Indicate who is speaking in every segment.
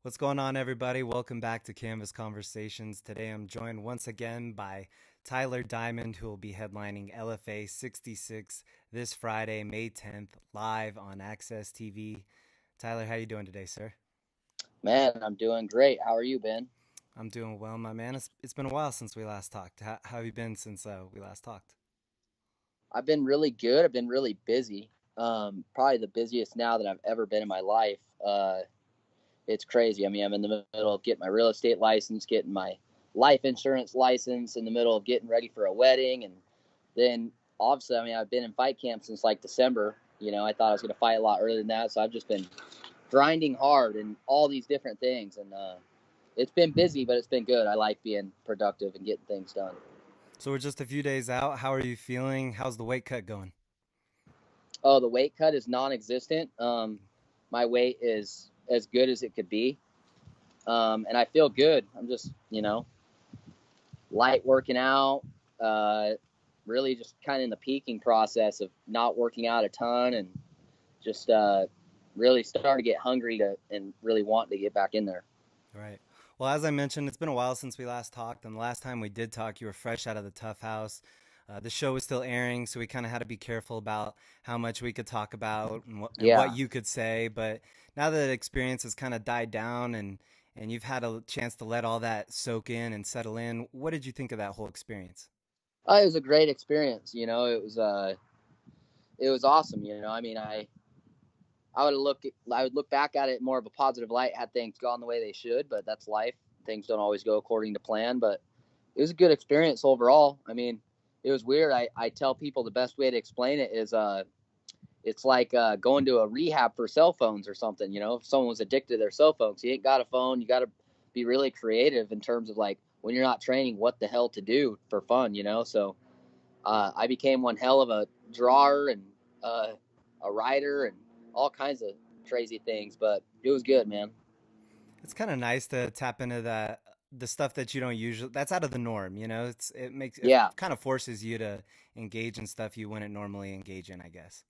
Speaker 1: What's going on, everybody? Welcome back to Canvas Conversations. Today I'm joined once again by Tyler Diamond, who will be headlining LFA 66 this Friday, May 10th, live on AXS TV. Tyler, how you doing today, sir?
Speaker 2: Man, I'm doing great. How are you, Ben?
Speaker 1: I'm doing well, my man. It's been a while since we last talked. How have you been since we last talked?
Speaker 2: I've been really good. I've been really busy. Probably the busiest now that I've ever been in my life. It's crazy. I mean, I'm in the middle of getting my real estate license, getting my life insurance license, in the middle of getting ready for a wedding, and then obviously, I mean, I've been in fight camp since like December. I thought I was going to fight a lot earlier than that, so I've just been grinding hard and all these different things, and it's been busy, but it's been good. I like being productive and getting things done.
Speaker 1: So we're just a few days out. How are you feeling? How's the weight cut going?
Speaker 2: Oh, the weight cut is non-existent. My weight is as good as it could be, and I feel good. I'm just, light working out. Uh, Really, just kind of in the peaking process of not working out a ton, and just really starting to get hungry to and really want to get back in there.
Speaker 1: Right. Well, as I mentioned, it's been a while since we last talked, and the last time we did talk, you were fresh out of the tough house. The show was still airing, so we kind of had to be careful about how much we could talk about and what
Speaker 2: Yeah,
Speaker 1: you could say. But now that the experience has kind of died down and you've had a chance to let all that soak in and settle in, what did you think of that whole experience?
Speaker 2: it was a great experience. It was awesome. I mean, I would look back at it more of a positive light had things gone the way they should, but that's life. Things don't always go according to plan, but it was a good experience overall. I mean, it was weird. I tell people the best way to explain it is it's like going to a rehab for cell phones or something. If someone was addicted to their cell phones, you ain't got a phone. You got to be really creative in terms of like when you're not training, what the hell to do for fun. So I became one hell of a drawer and uh, a writer and all kinds of crazy things, but it was good, man.
Speaker 1: It's kind of nice to tap into the stuff that you don't usually that's out of the norm, it
Speaker 2: Yeah,
Speaker 1: kind of forces you to engage in stuff you wouldn't normally engage in, I guess.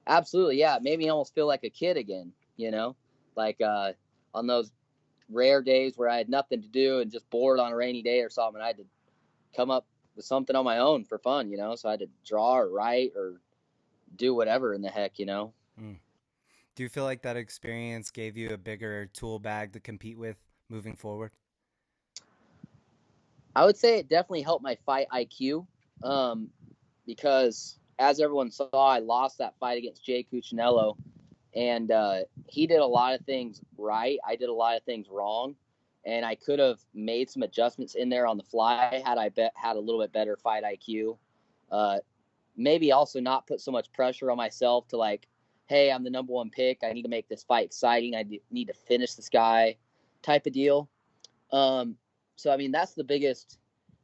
Speaker 2: absolutely. Yeah, it made me almost feel like a kid again, like on those rare days where I had nothing to do and just bored on a rainy day or something. I had to come up with something on my own for fun. So I had to draw or write or do whatever in the heck.
Speaker 1: Mm. Do you feel like that experience gave you a bigger tool bag to compete with moving forward?
Speaker 2: I would say it definitely helped my fight IQ, um, because as everyone saw, I lost that fight against Jay Cuccinello, and he did a lot of things right. I did a lot of things wrong, and I could have made some adjustments in there on the fly had I had a little bit better fight IQ. Uh, Maybe also not put so much pressure on myself to like, hey, I'm the number one pick. I need to make this fight exciting. I need to finish this guy, type of deal. Um, so I mean, that's the biggest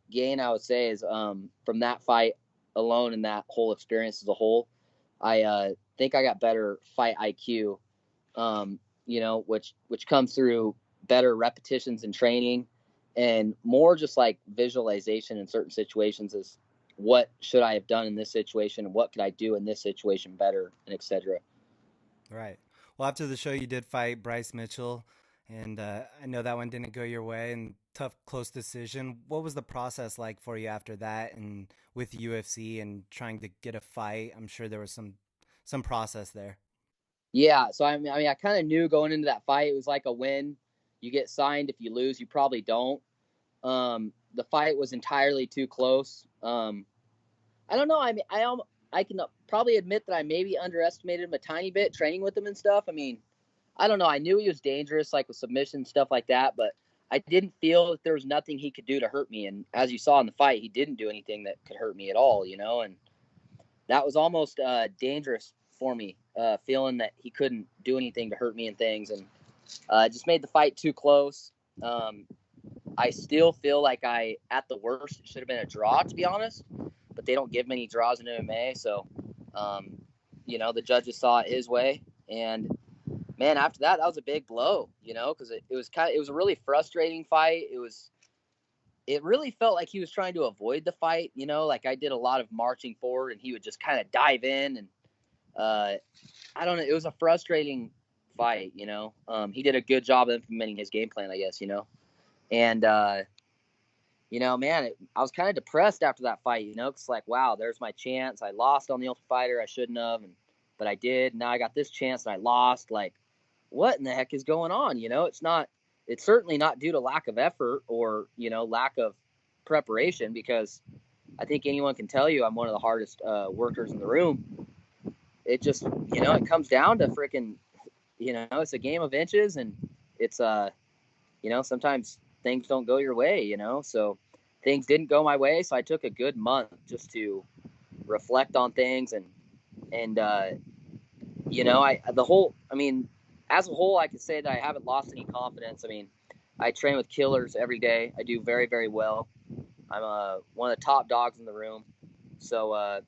Speaker 2: gain I would say is from that fight alone and that whole experience as a whole. I think I got better fight IQ, which comes through better repetitions and training, and more just like visualization in certain situations is what should I have done in this situation and what could I do in this situation better and etc.
Speaker 1: Right. Well, after the show, you did fight Bryce Mitchell, and I know that one didn't go your way and tough, close decision. What was the process like for you after that, and with UFC and trying to get a fight? I'm sure there was some process there.
Speaker 2: Yeah, so I mean, I kind of knew going into that fight it was like a win. You get signed. If you lose, you probably don't. The fight was entirely too close. I don't know. I mean, I can probably admit that I maybe underestimated him a tiny bit training with him and stuff. I mean, I don't know. I knew he was dangerous, like with submission stuff like that, but I didn't feel that there was nothing he could do to hurt me. And as you saw in the fight, he didn't do anything that could hurt me at all. And that was almost dangerous for me, feeling that he couldn't do anything to hurt me and things, and just made the fight too close. Um, I still feel like at the worst, it should have been a draw, to be honest. But they don't give many draws in MMA, so um, the judges saw it his way. And man, after that, that was a big blow, because it was a really frustrating fight. It really felt like he was trying to avoid the fight, like I did a lot of marching forward, and he would just kind of dive in, and uh, I don't know, it was a frustrating fight. He did a good job of implementing his game plan, I guess. And man, I was kind of depressed after that fight. Because like, wow, there's my chance. I lost on the Ultimate Fighter. I shouldn't have, but I did. Now I got this chance and I lost. Like, what in the heck is going on? It's certainly not due to lack of effort or lack of preparation, because I think anyone can tell you I'm one of the hardest workers in the room. It just it comes down to freaking it's a game of inches, and it's sometimes things don't go your way. So things didn't go my way, so I took a good month just to reflect on things, and as a whole, I could say that I haven't lost any confidence. I train with killers every day. I do very, very well. I'm one of the top dogs in the room. So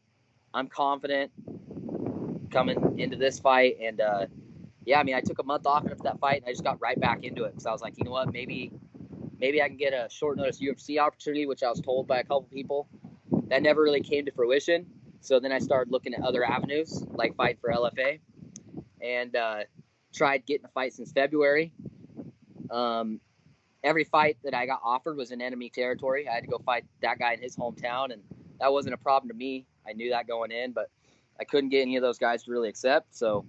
Speaker 2: I'm confident coming into this fight. And I took a month off after that fight, and I just got right back into it, because I was like, you know what, maybe I can get a short notice UFC opportunity, which I was told by a couple people. That never really came to fruition. So then I started looking at other avenues, like fight for LFA, and tried getting a fight since February. Every fight that I got offered was in enemy territory. I had to go fight that guy in his hometown, and that wasn't a problem to me. I knew that going in, but I couldn't get any of those guys to really accept. So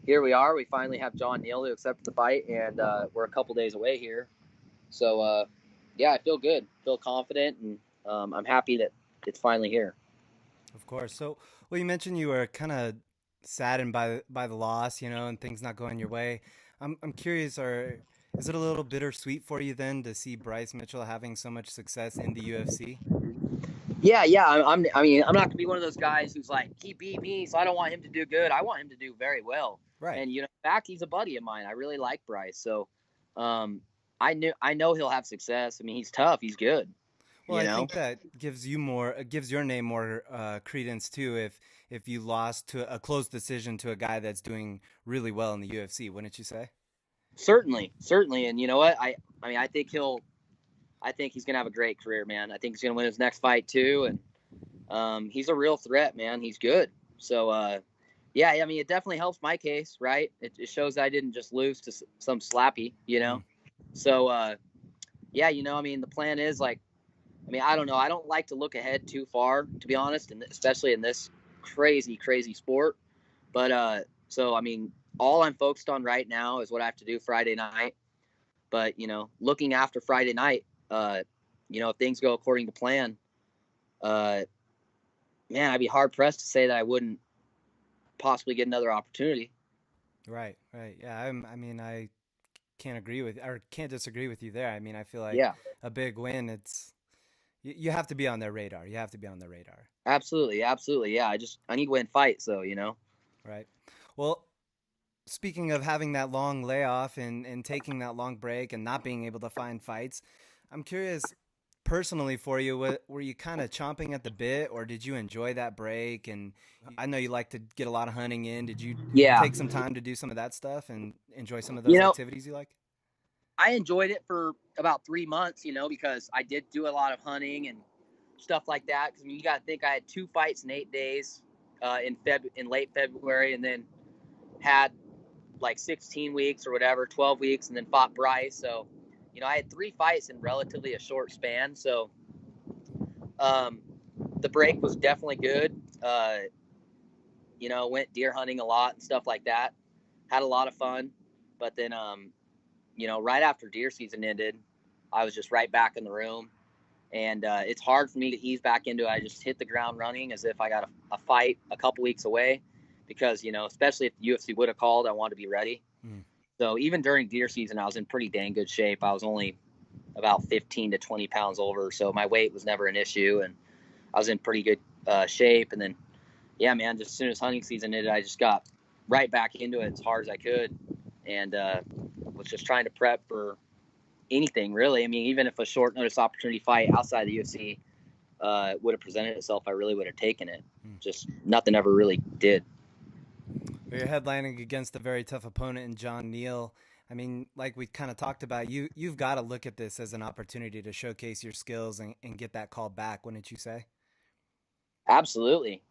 Speaker 2: here we are. We finally have Jon Neal to accept the fight, and we're a couple days away here. So, I feel good, feel confident, and I'm happy that it's finally here.
Speaker 1: Of course. So, well, you mentioned you were kind of saddened by the loss, and things not going your way. I'm curious, is it a little bittersweet for you then to see Bryce Mitchell having so much success in the UFC?
Speaker 2: Yeah. I'm not gonna be one of those guys who's like, he beat me, so I don't want him to do good. I want him to do very well.
Speaker 1: Right.
Speaker 2: And in fact, he's a buddy of mine. I really like Bryce, so I know he'll have success. He's tough. He's good.
Speaker 1: Well, I think that gives your name more credence too. If you lost to a close decision to a guy that's doing really well in the UFC, wouldn't you say?
Speaker 2: Certainly. And you know what? I think he's gonna have a great career, man. I think he's gonna win his next fight too, and he's a real threat, man. He's good. So it definitely helps my case, right? It shows that I didn't just lose to some slappy. So the plan is like, I don't know. I don't like to look ahead too far, to be honest, and especially in this crazy, crazy sport. But all I'm focused on right now is what I have to do Friday night. But looking after Friday night, if things go according to plan, I'd be hard pressed to say that I wouldn't possibly get another opportunity.
Speaker 1: Right, right. Yeah, I can't agree with or can't disagree with you there. I feel like
Speaker 2: Yeah,
Speaker 1: a big win. You have to be on their radar. You have to be on their radar.
Speaker 2: absolutely, absolutely. Yeah, I need to win fights, so
Speaker 1: Right. Well, speaking of having that long layoff and taking that long break and not being able to find fights, I'm curious personally for you, were you kind of chomping at the bit, or did you enjoy that break? And I know you like to get a lot of hunting in. Did you
Speaker 2: Yeah.
Speaker 1: take some time to do some of that stuff and enjoy some of
Speaker 2: You
Speaker 1: those
Speaker 2: know,
Speaker 1: activities you like?
Speaker 2: I enjoyed it for about 3 months, because I did do a lot of hunting and stuff like that. Because you got to think I had 2 fights in 8 days in late February, and then had like 16 weeks or whatever, 12 weeks, and then fought Bryce. So, I had 3 fights in relatively a short span. So, um, the break was definitely good. Went deer hunting a lot and stuff like that. Had a lot of fun. But then, right after deer season ended, I was just right back in the room. And it's hard for me to ease back into it. I just hit the ground running as if I got a fight a couple weeks away, because, especially if the UFC would have called, I wanted to be ready.
Speaker 1: Mm.
Speaker 2: So even during deer season, I was in pretty dang good shape. I was only about 15 to 20 pounds over, so my weight was never an issue, and I was in pretty good shape. And then, yeah, man, just as soon as hunting season ended, I just got right back into it as hard as I could, and was just trying to prep for anything, really. Even if a short notice opportunity fight outside the UFC would have presented itself, I really would have taken it.
Speaker 1: Mm.
Speaker 2: Just nothing ever really did.
Speaker 1: Well, you're headlining against a very tough opponent in Jon Neal. Like we kind of talked about, you've got to look at this as an opportunity to showcase your skills and get that call back, wouldn't you say?
Speaker 2: Absolutely.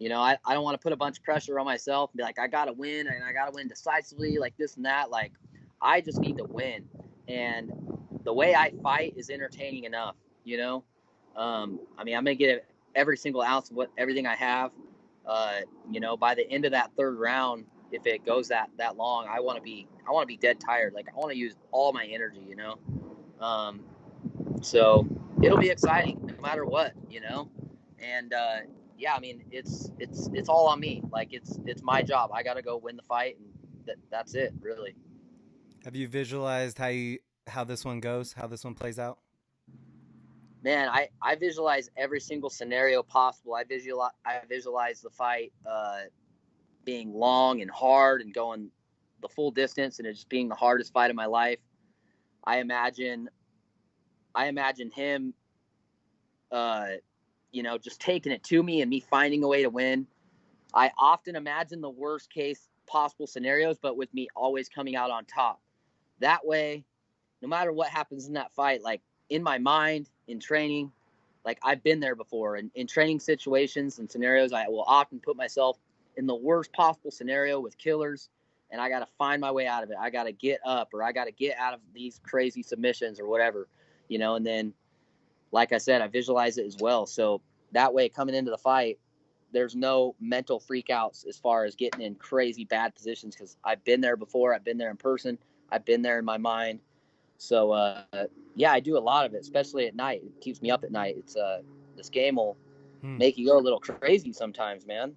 Speaker 2: I don't want to put a bunch of pressure on myself and be like, I got to win and I got to win decisively, like this and that. Like, I just need to win. And the way I fight is entertaining enough, you know? I mean, I'm going to get every single ounce of everything I have. By the end of that third round, if it goes that long, I want to be dead tired. Like, I want to use all my energy, Um, so it'll be exciting no matter what, And yeah, I mean, it's all on me. Like, it's my job. I got to go win the fight, and that's it, really.
Speaker 1: Have you visualized how this one goes, how this one plays out?
Speaker 2: Man, I visualize every single scenario possible. I visualize the fight being long and hard and going the full distance, and it just being the hardest fight of my life. I imagine him, just taking it to me and me finding a way to win. I often imagine the worst case possible scenarios, but with me always coming out on top. That way, no matter what happens in that fight, like in my mind, in training, like I've been there before. And in training situations and scenarios, I will often put myself in the worst possible scenario with killers, and I got to find my way out of it. I got to get up, or I got to get out of these crazy submissions or whatever, and then, like I said, I visualize it as well. So that way, coming into the fight, there's no mental freakouts as far as getting in crazy bad positions, because I've been there before. I've been there in person. I've been there in my mind. So yeah, I do a lot of it, especially at night. It keeps me up at night. It's this game will
Speaker 1: Hmm.
Speaker 2: make you go a little crazy sometimes, man.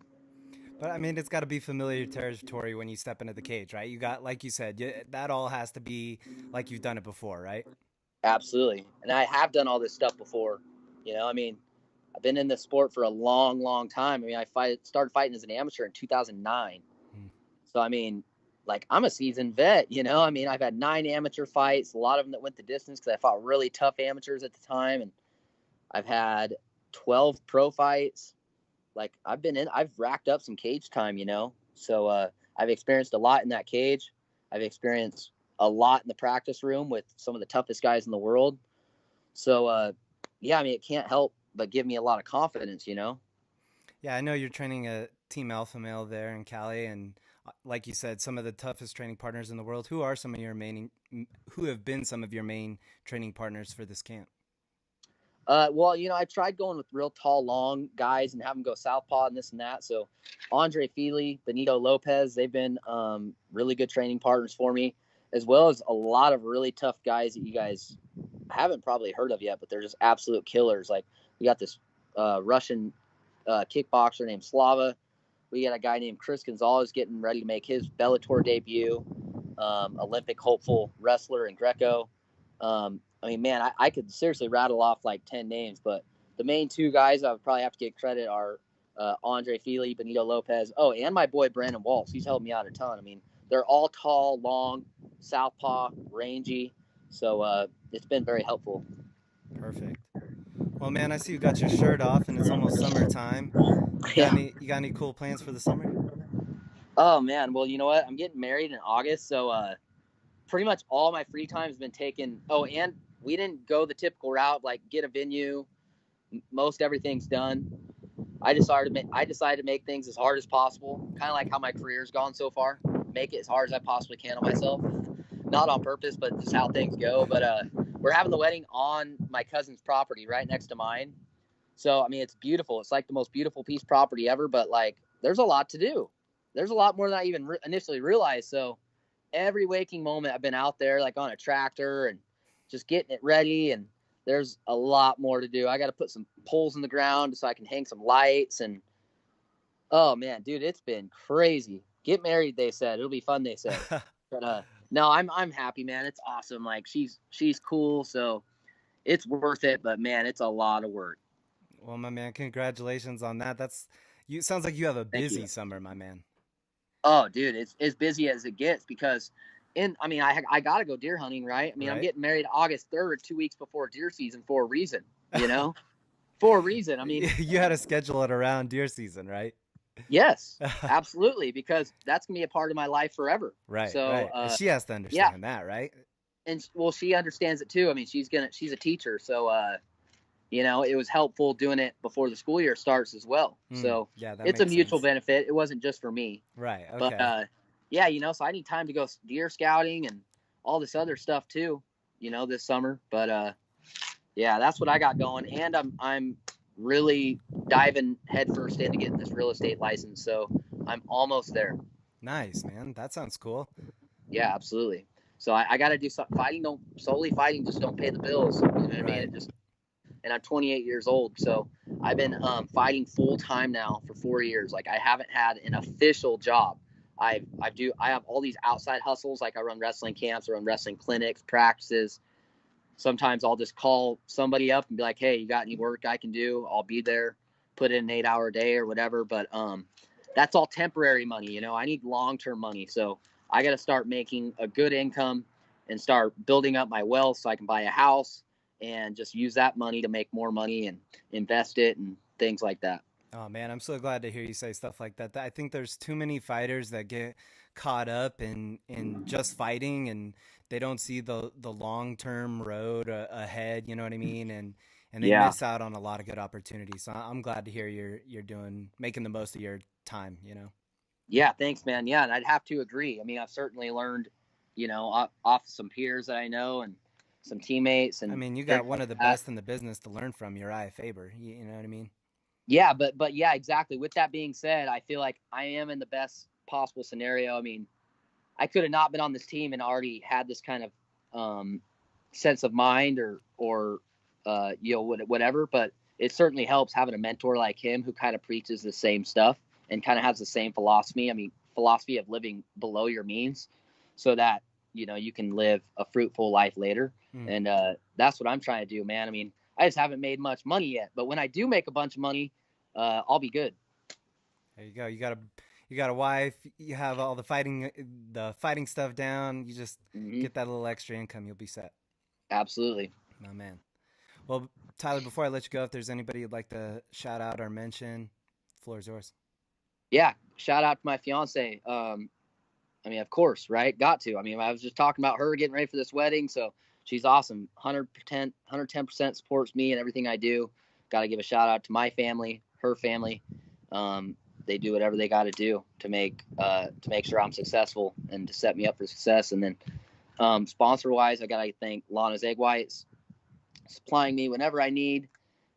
Speaker 1: But I mean, it's got to be familiar territory when you step into the cage, right? You got, like you said, that all has to be like you've done it before, right?
Speaker 2: Absolutely. And I have done all this stuff before. I mean, I've been in this sport for a long, long time. I mean, started fighting as an amateur in 2009.
Speaker 1: Hmm.
Speaker 2: So, I mean, like, I'm a seasoned vet, I mean, I've had 9 amateur fights, a lot of them that went the distance because I fought really tough amateurs at the time. And I've had 12 pro fights. Like, I've racked up some cage time, So I've experienced a lot in that cage. I've experienced a lot in the practice room with some of the toughest guys in the world. So, yeah, I mean, it can't help but give me a lot of confidence.
Speaker 1: Yeah, I know you're training a team alpha male there in Cali, and like you said, some of the toughest training partners in the world. Who have been some of your main training partners for this camp?
Speaker 2: Well, I tried going with real tall, long guys and have them go southpaw and this and that. So Andre Feely, Benito Lopez, they've been really good training partners for me, as well as a lot of really tough guys that you guys haven't probably heard of yet, but they're just absolute killers. Like, we got this Russian kickboxer named Slava. We got a guy named Chris Gonzalez getting ready to make his Bellator debut, Olympic hopeful wrestler in Greco. I mean, man, I could seriously rattle off like 10 names, but the main 2 guys I would probably have to get credit are Andre Feely, Benito Lopez. Oh, and my boy Brandon Waltz. He's helped me out a ton. I mean, they're all tall, long, southpaw, rangy. So it's been very helpful.
Speaker 1: Perfect. Well, man, I see you got your shirt off, and it's almost summertime. You got
Speaker 2: Yeah.
Speaker 1: any cool plans for the summer?
Speaker 2: Oh, man. Well, you know what? I'm getting married in August, so pretty much all my free time has been taken. Oh, and we didn't go the typical route, like get a venue. Most everything's done. I decided to make things as hard as possible, kind of like how my career's gone so far. Make it as hard as I possibly can on myself, not on purpose, but just how things go. But we're having the wedding on my cousin's property right next to mine. So I mean, it's beautiful. It's like the most beautiful piece of property ever. But like, there's a lot to do. There's a lot more than I even initially realized. So every waking moment I've been out there, like on a tractor and just getting it ready, and there's a lot more to do. I got to put some poles in the ground so I can hang some lights. And oh man, dude, it's been crazy. Get married, they said. It'll be fun, they said. But no, I'm happy, man. It's awesome. Like, she's cool, so it's worth it. But man, it's a lot of work.
Speaker 1: Well, my man, congratulations on that. Sounds like you have a
Speaker 2: Thank
Speaker 1: busy
Speaker 2: you.
Speaker 1: summer, my man.
Speaker 2: Oh, dude, it's as busy as it gets because I mean, I got to go deer hunting, right? I mean, I'm
Speaker 1: Right?
Speaker 2: getting married August 3rd, 2 weeks before deer season for a reason, you know? For a reason. I mean,
Speaker 1: You had to schedule it around deer season, right?
Speaker 2: yes, absolutely, because that's going to be a part of my life forever.
Speaker 1: Right,
Speaker 2: So,
Speaker 1: right. And she has to
Speaker 2: yeah.
Speaker 1: understand that, right?
Speaker 2: And well, she understands it too. I mean, she's a teacher. So, it was helpful doing it before the school year starts as well.
Speaker 1: Mm,
Speaker 2: So
Speaker 1: yeah, that
Speaker 2: it's a
Speaker 1: makes
Speaker 2: mutual
Speaker 1: sense.
Speaker 2: benefit. It wasn't just for me,
Speaker 1: Right.
Speaker 2: but
Speaker 1: Okay.
Speaker 2: yeah, so I need time to go deer scouting and all this other stuff too, this summer. But yeah, that's what I got going, and I'm really diving headfirst into getting this real estate license. So I'm almost there.
Speaker 1: Nice, man. That sounds cool.
Speaker 2: Yeah, absolutely. So I got to do something. Fighting just don't pay the bills. You know what I mean?
Speaker 1: Right.
Speaker 2: It just and I'm 28 years old, so I've been fighting full time now for 4 years. Like I haven't had an official job. I have all these outside hustles. Like I run wrestling camps, I run wrestling clinics, practices. Sometimes I'll just call somebody up and be like, "Hey, you got any work I can do? I'll be there. Put in an 8 hour day or whatever." But that's all temporary money. I need long term money, so I got to start making a good income and start building up my wealth so I can buy a house and just use that money to make more money and invest it and things like that.
Speaker 1: Oh man, I'm so glad to hear you say stuff like that. I think there's too many fighters that get caught up in just fighting and they don't see the long-term road ahead, you know what I mean? And they
Speaker 2: Yeah.
Speaker 1: miss out on a lot of good opportunities. So I'm glad to hear you're doing making the most of your time, you know.
Speaker 2: Yeah. Thanks, man. Yeah. And I'd have to agree. I mean, I've certainly learned, off some peers that I know and some teammates
Speaker 1: I
Speaker 2: and
Speaker 1: mean, you
Speaker 2: things
Speaker 1: got one
Speaker 2: like
Speaker 1: of the
Speaker 2: that.
Speaker 1: best in the business to learn from, Uriah Faber. You know what I mean?
Speaker 2: Yeah. But yeah, exactly. With that being said, I feel like I am in the best possible scenario. I mean, I could have not been on this team and already had this kind of sense of mind or whatever. But it certainly helps having a mentor like him who kind of preaches the same stuff and kind of has the same philosophy. I mean, philosophy of living below your means, so that you can live a fruitful life later.
Speaker 1: Mm,
Speaker 2: And that's what I'm trying to do, man. I mean, I just haven't made much money yet, but when I do make a bunch of money, I'll be good.
Speaker 1: there you go. You got a wife. You have all the fighting stuff down. You just
Speaker 2: Hmm.
Speaker 1: get that little extra income. You'll be set.
Speaker 2: Absolutely.
Speaker 1: My man. Well, Tyler, before I let you go, if there's anybody you'd like to shout out or mention, the floor is yours.
Speaker 2: Yeah. Shout out to my fiance. I mean, of course, right? Got to. I mean, I was just talking about her getting ready for this wedding, so she's awesome. 100%, 110% supports me and everything I do. Got to give a shout out to my family, her family. Um, they do whatever they got to do to make sure I'm successful and to set me up for success. And then sponsor wise, I got to thank Lana's Egg Whites supplying me whenever I need.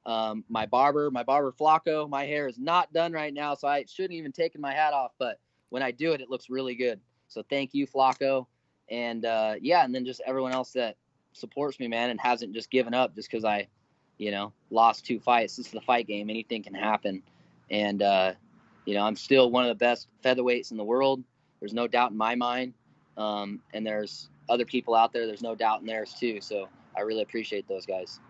Speaker 2: My barber Flacco. My hair is not done right now, so I shouldn't even taken my hat off. But when I do it, it looks really good. So thank you, Flacco, and yeah, and then just everyone else that supports me, man, and hasn't just given up just because I, lost 2 fights. This is the fight game; anything can happen, and I'm still one of the best featherweights in the world. There's no doubt in my mind, and there's other people out there. There's no doubt in theirs too. So I really appreciate those guys.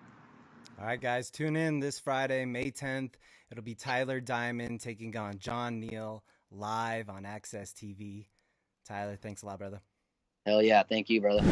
Speaker 1: All right, guys, tune in this Friday, May 10th. It'll be Tyler Diamond taking on Jon Neal live on AXS TV. Tyler, thanks a lot, brother.
Speaker 2: Hell yeah. Thank you, brother.